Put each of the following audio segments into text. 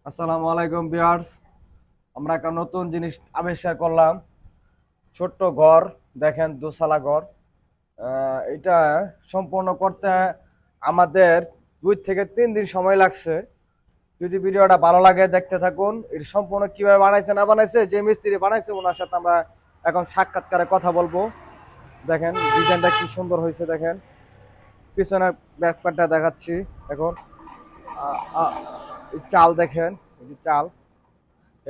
আসসালামু আলাইকুম ভিউয়ার্স। আমরা একটা নতুন জিনিস আবিষ্কার করলাম। ছোট্ট ঘর, দেখেন দোতলা ঘর। এটা সম্পূর্ণ করতে আমাদের 2 থেকে 3 দিন সময় লাগছে। যদি ভিডিওটা ভালো লাগে দেখতে থাকুন। এটা সম্পূর্ণ কিভাবে বানাইছে না বানাইছে, যে মিস্ত্রি বানাইছে ওনার সাথে আমরা এখন সাক্ষাৎকারে কথা বলবো। দেখেন ডিজাইনটা কি সুন্দর হয়েছে, দেখেন পিছনের ব্যাকপার্টটা দেখাচ্ছি। এখন এই চাল দেখেন, এই যে চাল,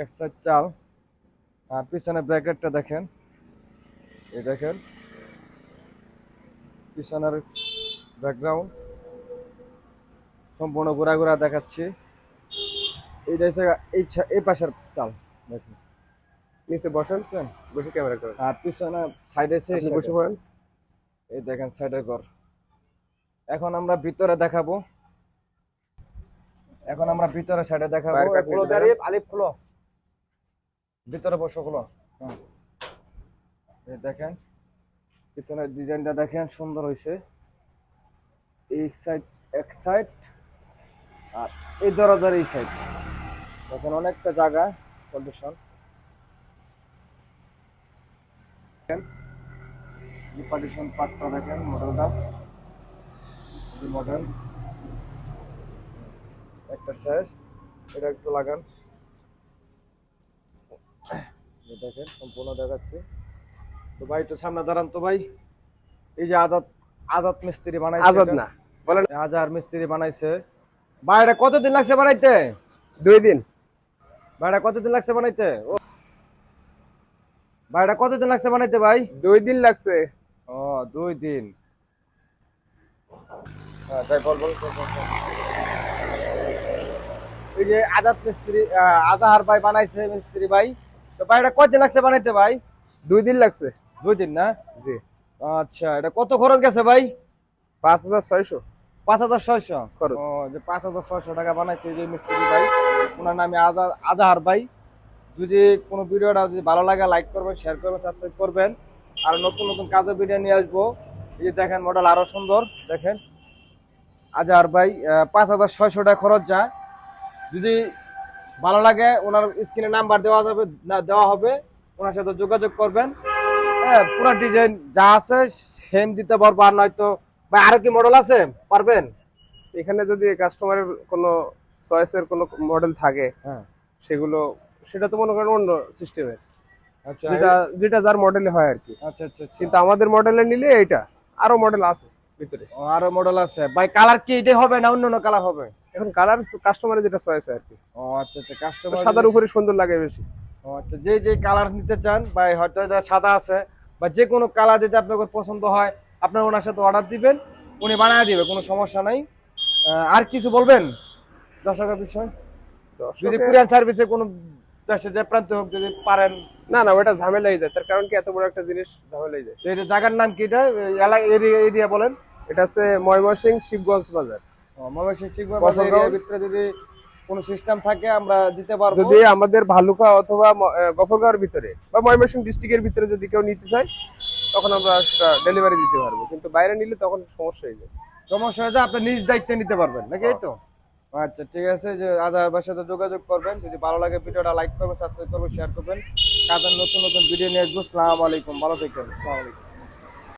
এক সাইড চাল, আর পিছনে ব্র্যাকেটটা দেখেন, এই দেখেন পিছনের ব্যাকগ্রাউন্ড সম্পূর্ণ ঘোরা ঘোরা দেখাচ্ছি। এইটা হচ্ছে এই পাশের চাল দেখেন। নিচে বসেন, বসে ক্যামেরা করেন। আর পিছনে সাইডে বসে পড়েন। এই দেখেন সাইডের ঘর। এখন আমরা ভিতরে দেখাবো। এখন আমরা ভিতরে সাইডে দেখাবো। খুলো দাঁড়িয়ে আলিফ খুলো, ভিতরে বসো খুলো। হ্যাঁ, এই দেখেন পিছনের ডিজাইনটা দেখেন সুন্দর হয়েছে। এই সাইড এক সাইড, আর এই দরজার এই সাইড দেখেন অনেকটা জায়গা কন্ডিশন। পার্টিশন পার্টটা দেখেন, মডেলটা মডেল একটা শেষ, এটা একটু লাগান। দেখেন সম্পূর্ণ দেখাচ্ছে। তো ভাই একটু সামনে দাঁড়ান তো ভাই। এই যে আজাদ আজাদ মিস্ত্রি বানাইছে, আজাদ না বলেন, হাজার মিস্ত্রি বানাইছে। ভাই এটা কতদিন লাগছে বানাইতে? 2 দিন। ভাই এটা কতদিন লাগছে বানাইতে? ভাই এটা কতদিন লাগছে বানাইতে ভাই? 2 দিন লাগছে। ও 2 দিন। হ্যাঁ তাই বল বল। এই যে আজাদ মিস্ত্রি, আজাহার ভাই বানাইছে মিস্ত্রি ভাই। তো ভাই এটা কতদিন লাগছে বানাইতে ভাই? 2 দিন লাগছে। 2 দিন না? জি। আচ্ছা, এটা কত খরচ গেছে ভাই? 5600 5600 খরচ। ও, যে 5600 টাকা বানাইছে এই যে মিস্ত্রি ভাই। ওনার নামে আজাহার ভাই। যদি কোনো ভিডিওটা যদি ভালো লাগে লাইক করবেন, শেয়ার করবেন, সাবস্ক্রাইব করবেন। আর নতুন নতুন কাজের ভিডিও নিয়ে আসবো। এই যে দেখেন মডেল আরো সুন্দর দেখেন। আজাহার ভাই 5600 টাকা খরচ যায়। যদি ভালো লাগে ওনার স্ক্রিনে নাম্বার দেওয়া যাবে, দেওয়া হবে, ওনার সাথে যোগাযোগ করবেন। হ্যাঁ, পুরো ডিজাইন যা আছে সেম দিতে পারবো। আর নয়তো ভাই আরো কি মডেল আছে পারবেন? এখানে যদি কাস্টমারের কোনো চয়েসের কোনো মডেল থাকে, হ্যাঁ সেগুলো সেটা তো মনে করেন অন্য সিস্টেমের, আচ্ছা যেটা যেটা যার মডেলে হয় আর কি। আচ্ছা আচ্ছা আচ্ছা। কিন্তু আমাদের মডেলে নিলে এইটা আরো মডেল আছে ভিতরে। ও, আরো মডেল আছে ভাই। কালার কি এটাই হবে না অন্য কালার হবে? এখন কালার কাস্টমারের যেটা চয়েস হয় আর কি। ও আচ্ছা আচ্ছা, কাস্টমার সাদার উপরে সুন্দর লাগে বেশি। ও আচ্ছা, যে যে কালার নিতে চান ভাই, হয়তো এটা সাদা আছে বা যে কোনো কালার যদি আপনাদের পছন্দ হয় আপনারা ওনার সাথে অর্ডার দিবেন, উনি বানায় দিবে, কোনো সমস্যা নাই। আর কিছু বলবেন দর্শকের বিষয়? যদি কুরিয়ার সার্ভিসে কোনো দেশে যে প্রান্ত হোক যদি পারেন। না না, ওটা ঝামেলাই যায়। তার কারণ কি, এত বড় একটা জিনিস ঝামেলাই যায়। তো এটা জায়গার নাম কি? এটা এরিয়া বলেন। এটা হচ্ছে ময়মনসিংহ শিবগঞ্জ বাজার। ময়মনসিংহ শিবগঞ্জ এরিয়ার ভিতরে যদি কোনো সিস্টেম থাকে আমরা দিতে পারবো। যদি আমাদের ভালুকা অথবা গফরগাঁওয়ের ভিতরে বা ময়মনসিংহ ডিস্ট্রিক্টের ভিতরে যদি কেউ নিতে চায়, তখন আমরা সেটা ডেলিভারি দিতে পারবো। কিন্তু বাইরে নিলে তখন সমস্যা হয়ে যায়। সমস্যা হয়ে যায়, আপনি নিজ দায়িত্বে নিতে পারবেন নাকি? এই তো আচ্ছা ঠিক আছে। যে আজাহার সাথে যোগাযোগ করবেন। যদি ভালো লাগে ভিডিওটা লাইক করবেন, সাবস্ক্রাইব করবেন, শেয়ার করবেন। কাজের নতুন নতুন ভিডিও নিয়ে আসবো। আসসালামু আলাইকুম, ভালো থাকবেন। আসসালামু আলাইকুম।